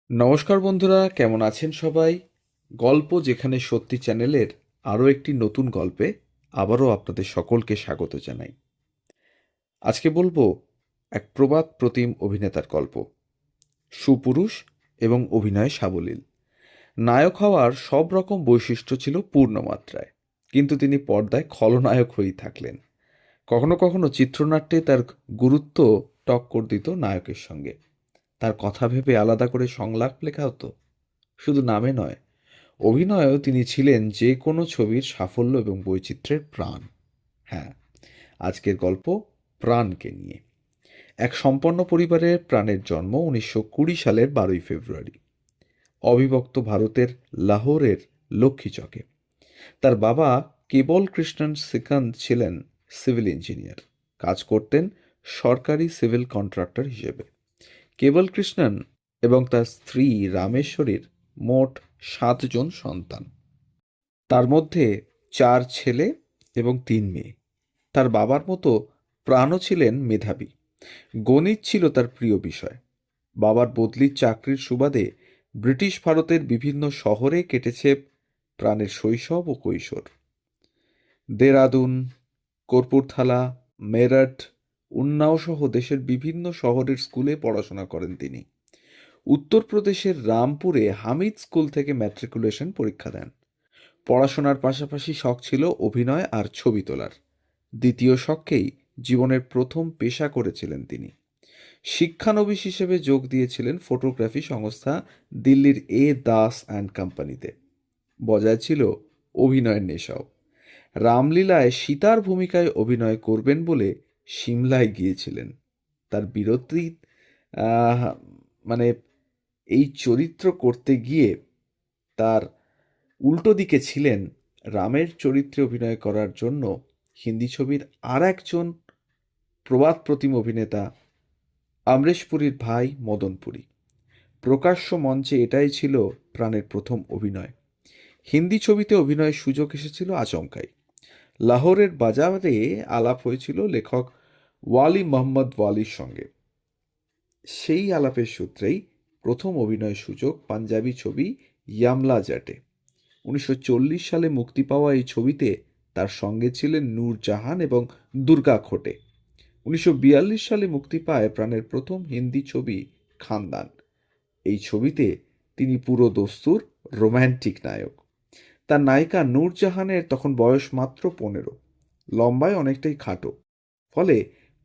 নমস্কার বন্ধুরা, কেমন আছেন সবাই? গল্প যেখানে সত্যি চ্যানেলের আরও একটি নতুন গল্পে আবারও আপনাদের সকলকে স্বাগত জানাই। আজকে বলবো এক প্রবাদ প্রতিম অভিনেতার গল্প। সুপুরুষ এবং অভিনয়ে সাবলীল। নায়ক হওয়ার সব রকম বৈশিষ্ট্য ছিল পূর্ণমাত্রায়, কিন্তু তিনি পর্দায় খলনায়ক হয়েই থাকলেন। কখনো কখনো চিত্রনাট্যে তার গুরুত্ব টক্কর দিত নায়কের সঙ্গে। তার কথা ভেবে আলাদা করে সংলাপ লেখা হতো। শুধু নামে নয়, অভিনয়েও তিনি ছিলেন যে কোনো ছবির সাফল্য এবং বৈচিত্র্যের প্রাণ। হ্যাঁ, আজকের গল্প প্রাণকে নিয়ে। এক সম্পন্ন পরিবারে প্রাণের জন্ম 1920 সালের 12 ফেব্রুয়ারি, অবিভক্ত ভারতের লাহোরের লক্ষ্মীচকে। তার বাবা কেবল কৃষ্ণন সিকান্দ ছিলেন সিভিল ইঞ্জিনিয়ার, কাজ করতেন সরকারি সিভিল কন্ট্রাক্টর হিসেবে। কেবল কৃষ্ণন এবং তার স্ত্রী রামেশ্বরীর মোট 7 জন সন্তান, তার মধ্যে 4 ছেলে এবং 3 মেয়ে। তার বাবার মতো প্রাণও ছিলেন মেধাবী। গণিত ছিল তার প্রিয় বিষয়। বাবার বদলির চাকরির সুবাদে ব্রিটিশ ভারতের বিভিন্ন শহরে কেটেছে প্রাণের শৈশব ও কৈশোর। দেরাদুন, কর্পূরথালা, মেরঠ, উন্নাও সহ দেশের বিভিন্ন শহরের স্কুলে পড়াশোনা করেন তিনি। উত্তরপ্রদেশের রামপুরে হামিদ স্কুল থেকে ম্যাট্রিকুলেশন পরীক্ষা দেন। পড়াশোনার পাশাপাশি শখ ছিল অভিনয় আর ছবি তোলার। দ্বিতীয় শখকেই জীবনের প্রথম পেশা করেছিলেন তিনি। শিক্ষানবিশ হিসেবে যোগ দিয়েছিলেন ফটোগ্রাফি সংস্থা দিল্লির এ দাস অ্যান্ড কোম্পানিতে। বজায় ছিল অভিনয়ের নেশাও। রামলীলায় সীতার ভূমিকায় অভিনয় করবেন বলে সিমলায় গিয়েছিলেন। তার বিরতি আহ, মানে এই চরিত্র করতে গিয়ে তার উল্টো দিকে ছিলেন রামের চরিত্রে অভিনয় করার জন্য হিন্দি ছবির আর একজন প্রবাদ প্রতিম অভিনেতা, অমরেশ পুরীর ভাই মদন পুরী। প্রকাশ্য মঞ্চে এটাই ছিল প্রাণের প্রথম অভিনয়। হিন্দি ছবিতে অভিনয়ের সুযোগ এসেছিল আচমকাই। লাহোরের বাজারে আলাপ হয়েছিল লেখক ওয়ালি মোহাম্মদ ওয়ালির সঙ্গে। সেই আলাপের সূত্রেই প্রথম অভিনয়ের সুযোগ পাঞ্জাবি ছবি ইয়ামলা জাটে। 1940 সালে মুক্তি পাওয়া এই ছবিতে তার সঙ্গে ছিলেন নূরজাহান এবং দুর্গা খোটে। 1942 সালে মুক্তি পায় প্রাণের প্রথম হিন্দি ছবি খানদান। এই ছবিতে তিনি পুরো দস্তুর রোম্যান্টিক নায়ক। তার নায়িকা নূরজাহানের তখন বয়স মাত্র 15, লম্বায় অনেকটাই খাটো। ফলে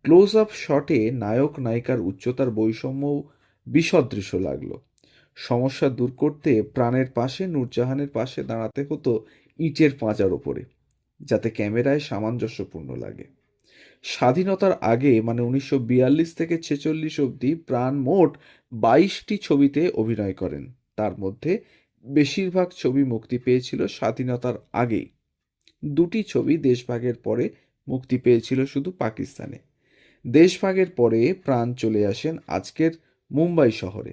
ক্লোজ আপ শটে নায়ক নায়িকার উচ্চতার বৈষম্য বিসদৃশ্য লাগলো। সমস্যা দূর করতে প্রাণের পাশে নূরজাহানের পাশে দাঁড়াতে হতো ইটের পাঁজার ওপরে, যাতে ক্যামেরায় সামঞ্জস্যপূর্ণ লাগে। স্বাধীনতার আগে মানে 1942 থেকে 1946 অবধি প্রাণ মোট 22টি ছবিতে অভিনয় করেন। তার মধ্যে বেশিরভাগ ছবি মুক্তি পেয়েছিল স্বাধীনতার আগেই। 2টি ছবি দেশভাগের পরে মুক্তি পেয়েছিল শুধু পাকিস্তানে। দেশভাগের পরে প্রাণ চলে আসেন আজকের মুম্বাই শহরে।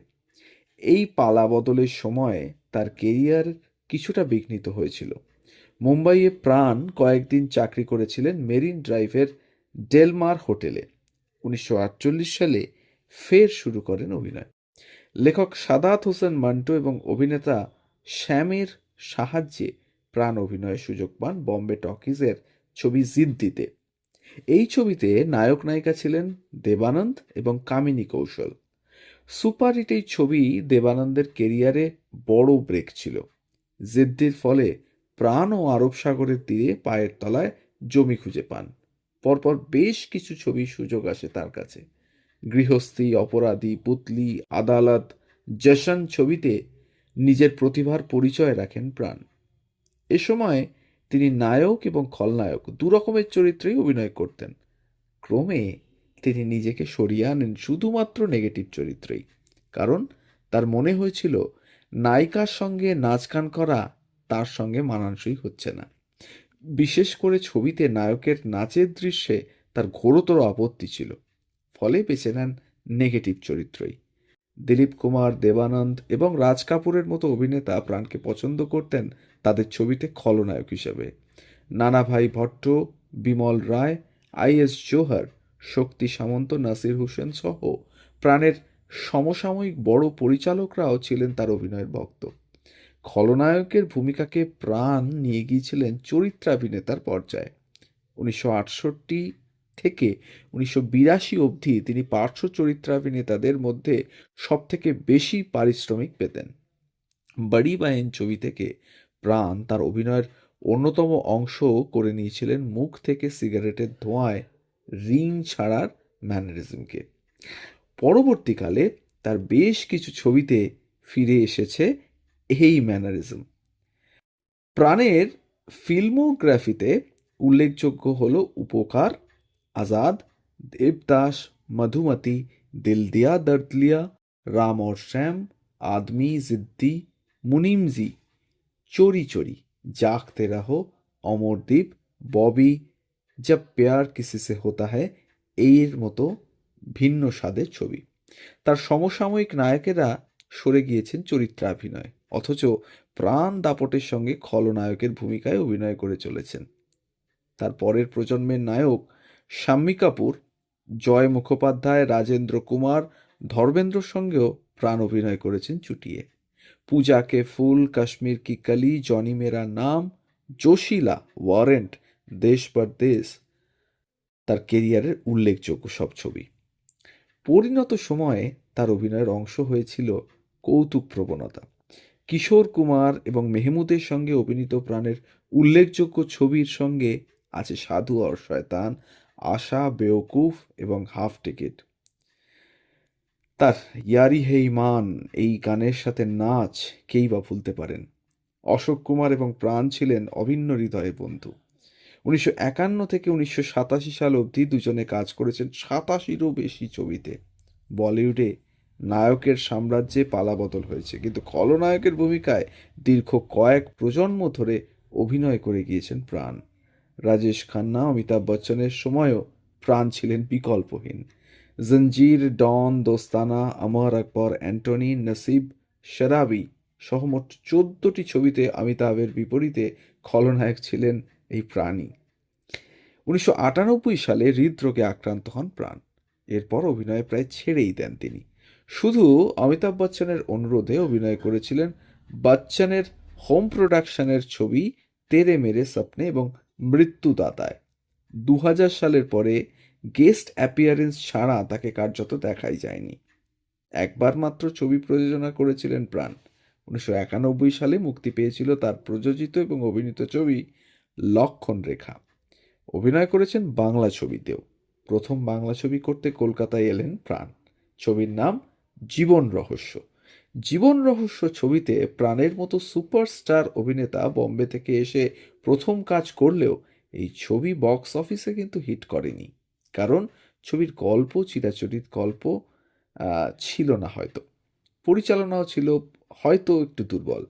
এই পালা বদলের সময় তার কেরিয়ার কিছুটা বিঘ্নিত হয়েছিল। মুম্বাইয়ে প্রাণ কয়েকদিন চাকরি করেছিলেন মেরিন ড্রাইভের ডেলমার হোটেলে। 1948 সালে ফের শুরু করেন অভিনয়। লেখক সাদাত হোসেন মান্টো এবং অভিনেতা শ্যামের সাহায্যে প্রাণ অভিনয়ের সুযোগ পান বম্বে টকিজের ছবি জিদ্দিতে। এই ছবিতে নায়ক নায়িকা ছিলেন দেবানন্দ এবং কামিনী কৌশল। সুপারহিট এই ছবি দেবানন্দের কেরিয়ারে বড় ব্রেক ছিল। জিদ্দির ফলে প্রাণ ও আরব সাগরের তীরে পায়ের তলায় জমি খুঁজে পান। পরপর বেশ কিছু ছবির সুযোগ আসে তার কাছে। গৃহস্থী, অপরাধী, পুতলি, আদালত, জশন ছবিতে নিজের প্রতিভার পরিচয় রাখেন প্রাণ। এ সময় তিনি নায়ক এবং খলনায়ক দুরকমের চরিত্রেই অভিনয় করতেন। ক্রমে তিনি নিজেকে সরিয়ে আনেন শুধুমাত্র নেগেটিভ চরিত্রেই, কারণ তার মনে হয়েছিল নায়িকার সঙ্গে নাচ গান করা তার সঙ্গে মানানসই হচ্ছে না। বিশেষ করে ছবিতে নায়কের নাচের দৃশ্যে তার ঘোরতর আপত্তি ছিল। ফলে বেছে নেন নেগেটিভ চরিত্রই। দিলীপ কুমার, দেবানন্দ এবং রাজ কাপুরের মতো অভিনেতা প্রাণকে পছন্দ করতেন তাদের ছবিতে খলনায়ক হিসেবে। নানাভাই ভট্ট, বিমল রায়, আই এস জোহর, শক্তি সামন্ত, নাসির হুসেন সহ প্রাণের সমসাময়িক বড় পরিচালকরাও ছিলেন তার অভিনয়ের ভক্ত। খলনায়কের ভূমিকাকে প্রাণ নিয়ে গিয়েছিলেন চরিত্রাভিনেতার পর্যায়ে। 1968 থেকে 1982 অবধি তিনি পার্শ্ব চরিত্রাভিনেতাদের মধ্যে সবথেকে বেশি পারিশ্রমিক পেতেন। বড়ি বায়েন ছবি থেকে প্রাণ তার অভিনয়ের অন্যতম অংশ করে নিয়েছিলেন মুখ থেকে সিগারেটের ধোঁয়ায় রিং ছাড়ার ম্যানারিজমকে। পরবর্তীকালে তার বেশ কিছু ছবিতে ফিরে এসেছে এই ম্যানারিজম। প্রাণের ফিল্মোগ্রাফিতে উল্লেখযোগ্য হল উপকার, আজাদ, দেবদাস, মধুমতি, দিল দিয়া দর্দ লিয়া, রাম और श्याम, आदमी जिद्दी, मुनीमजी, चोरी चोरी, जागते रहो, অমরদ্বীপ, ববি, जब प्यार किसी से होता है এর মতো ভিন্ন স্বাদের ছবি। তার সমসাময়িক নায়কেরা সরে গিয়েছেন চরিত্রাভিনয়, অথচ প্রাণ দাপটের সঙ্গে খলনায়কের ভূমিকায় অভিনয় করে চলেছেন। তার পরের প্রজন্মের নায়ক শাম্মী কাপুর, জয় মুখোপাধ্যায়, রাজেন্দ্র কুমার, ধর্মেন্দ্রর সঙ্গেও প্রাণ অভিনয় করেছেন চুটিয়ে। পূজা কে ফুল, কাশ্মীর কি কলি, জনি মেরা নাম, জোশিলা, ওয়ারেন্ট, দেশ পরদেশ তার কেরিয়ারের উল্লেখযোগ্য সব ছবি। পরিণত সময়ে তার অভিনয়ের অংশ হয়েছিল কৌতুক প্রবণতা। কিশোর কুমার এবং মেহমুদের সঙ্গে অভিনীত প্রাণের উল্লেখযোগ্য ছবির সঙ্গে আছে সাধু আর শয়তান, আশা, বেওকুফ এবং হাফ টিকিট। তার ইয়ারি হে ইমান এই গানের সাথে নাচ কেই বা ভুলতে পারেন। অশোক কুমার এবং প্রাণ ছিলেন অভিন্ন হৃদয়ের বন্ধু। 1951 থেকে 1987 সাল অবধি দুজনে কাজ করেছেন 87-এরও বেশি ছবিতে। বলিউডে নায়কের সাম্রাজ্যে পালাবদল হয়েছে, কিন্তু খলনায়কের ভূমিকায় দীর্ঘ কয়েক প্রজন্ম ধরে অভিনয় করে গিয়েছেন প্রাণ। রাজেশ খান্না, অমিতাভ বচ্চনের সময়ও প্রাণ ছিলেন বিকল্পহীন। জঞ্জির, ডন, দোস্তানা, অমর আকবর, অ্যান্টনি, নসিব, শরাবি সহ মোট 14টি ছবিতে অমিতাভের বিপরীতে খলনায়ক ছিলেন এই প্রাণী। 1998 সালে হৃদরোগে আক্রান্ত হন প্রাণ। এরপর অভিনয় প্রায় ছেড়েই দেন তিনি। শুধু অমিতাভ বচ্চনের অনুরোধে অভিনয় করেছিলেন বচ্চনের হোম প্রোডাকশনের ছবি তেরে মেরে স্বপ্নে এবং মৃত্যুদাতায়। 2000 সালের পরে গেস্ট অ্যাপিয়ারেন্স ছাড়া তাকে কার্যত দেখাই যায়নি। একবার মাত্র ছবি প্রযোজনা করেছিলেন প্রাণ। 1991 সালে মুক্তি পেয়েছিল তার প্রযোজিত এবং অভিনীত ছবি লক্ষণ রেখা। অভিনয় করেছেন বাংলা ছবিতেও। প্রথম বাংলা ছবি করতে কলকাতায় এলেন প্রাণ। ছবির নাম জীবন রহস্য। জীবন রহস্য ছবিতে প্রাণের মতো সুপারস্টার অভিনেতা বোম্বে থেকে এসে প্রথম কাজ করলেও এই ছবি বক্স অফিসে কিন্তু হিট করেনি, কারণ ছবির গল্প চিরাচরিত গল্প ছিল না, হয়তো পরিচালনাও ছিল হয়তো একটু দুর্বল।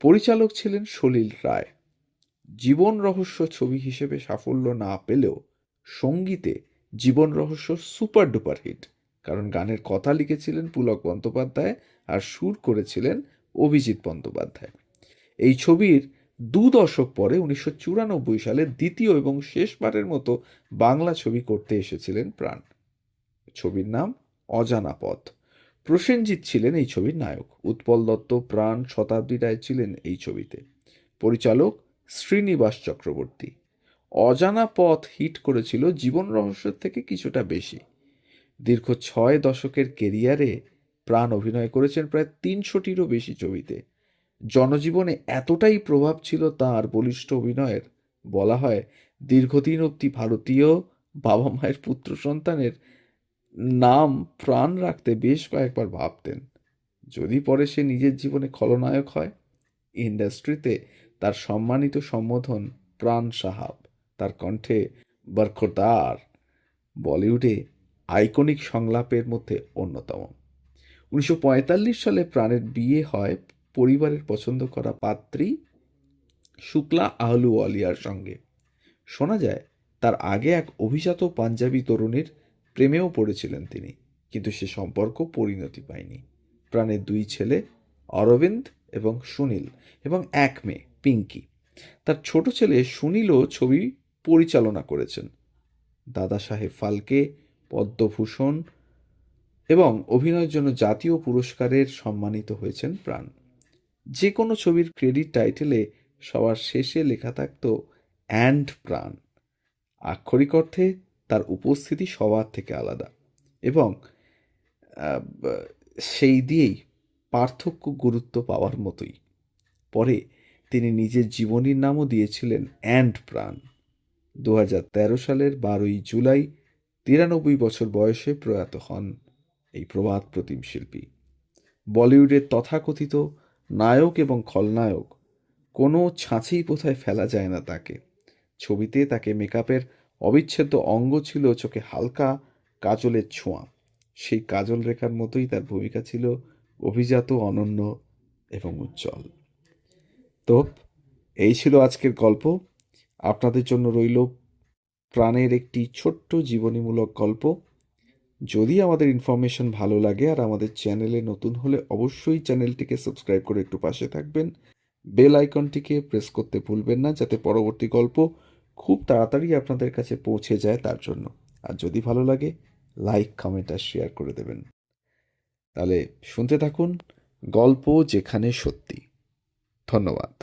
পরিচালক ছিলেন সলিল রায়। জীবন রহস্য ছবি হিসেবে সাফল্য না পেলেও সঙ্গীতে জীবন রহস্য সুপার ডুপার হিট, কারণ গানের কথা লিখেছিলেন পুলক বন্দ্যোপাধ্যায় আর সুর করেছিলেন অভিজিৎ বন্দ্যোপাধ্যায়। এই ছবির 2 দশক পরে 1994 সালে দ্বিতীয় এবং শেষবারের মতো বাংলা ছবি করতে এসেছিলেন প্রাণ। ছবির নাম অজানা পথ। প্রসেনজিৎ ছিলেন এই ছবির নায়ক। উৎপল দত্ত, প্রাণ, শতাব্দী রায় ছিলেন এই ছবিতে। পরিচালক শ্রীনিবাস চক্রবর্তী। অজানা পথ হিট করেছিল জীবন রহস্যের থেকে কিছুটা বেশি। দীর্ঘ 6 দশকের কেরিয়ারে প্রাণ অভিনয় করেছেন প্রায় 300টিরও বেশি ছবিতে। জনজীবনে এতটাই প্রভাব ছিল তার বলিষ্ঠ অভিনয়ের, বলা হয় দীর্ঘদিন অবধি ভারতীয় বাবা মায়ের পুত্র সন্তানের নাম প্রাণ রাখতে বেশ কয়েকবার ভাবতেন। যদি পরে সে নিজের জীবনে খলনায়ক হয়। ইন্ডাস্ট্রিতে তার সম্মানিত সম্বোধন প্রাণ সাহাব, তার কণ্ঠে বরখুরদার বলিউডে আইকনিক সংলাপের মধ্যে অন্যতম। 1945 সালে প্রাণের বিয়ে হয় পরিবারের পছন্দ করা পাত্রী শুক্লা আহলুওয়ালিয়ার সঙ্গে। শোনা যায় তার আগে এক অভিজাত পাঞ্জাবি তরুণীর প্রেমেও পড়েছিলেন তিনি, কিন্তু সে সম্পর্ক পরিণতি পায়নি। প্রাণের 2 ছেলে অরবিন্দ এবং সুনীল এবং 1 মেয়ে পিঙ্কি। তার ছোট ছেলে সুনীলও ছবি পরিচালনা করেছেন। দাদা সাহেব ফালকে, পদ্মভূষণ এবং অভিনয়ের জন্য জাতীয় পুরস্কারের সম্মানিত হয়েছেন প্রাণ। যে কোনো ছবির ক্রেডিট টাইটেলে সবার শেষে লেখা থাকতো অ্যান্ড প্রাণ। আক্ষরিক অর্থে তার উপস্থিতি সবার থেকে আলাদা এবং সেই দিয়েই পার্থক্য গুরুত্ব পাওয়ার মতোই। পরে তিনি নিজের জীবনীর নামও দিয়েছিলেন অ্যান্ড প্রাণ। 2013 সালের 12ই জুলাই 93 বছর বয়সে প্রয়াত হন এই প্রবাদ প্রতিম শিল্পী। বলিউডের তথাকথিত নায়ক এবং খলনায়ক, কোনো ছাঁচেই বোধহয় ফেলা যায় না তাকে। ছবিতে তাকে মেকআপের অবিচ্ছেদ্য অঙ্গ ছিল চোখে হালকা কাজলের ছোঁয়া। সেই কাজল রেখার মতোই তার ভূমিকা ছিল অভিজাত, অনন্য এবং উজ্জ্বল। তো এই ছিল আজকের গল্প। আপনাদের জন্য রইল প্রাণের একটি ছোট্ট জীবনীমূলক গল্প। যদি আমাদের ইনফরমেশন ভালো লাগে আর আমাদের চ্যানেলে নতুন হলে অবশ্যই চ্যানেলটিকে সাবস্ক্রাইব করে একটু পাশে থাকবেন। বেল আইকনটিকে প্রেস করতে ভুলবেন না, যাতে পরবর্তী গল্প খুব তাড়াতাড়ি আপনাদের কাছে পৌঁছে যায় তার জন্য। আর যদি ভালো লাগে লাইক, কমেন্ট আর শেয়ার করে দেবেন। তাহলে শুনতে থাকুন গল্প যেখানে সত্যি। ধন্যবাদ।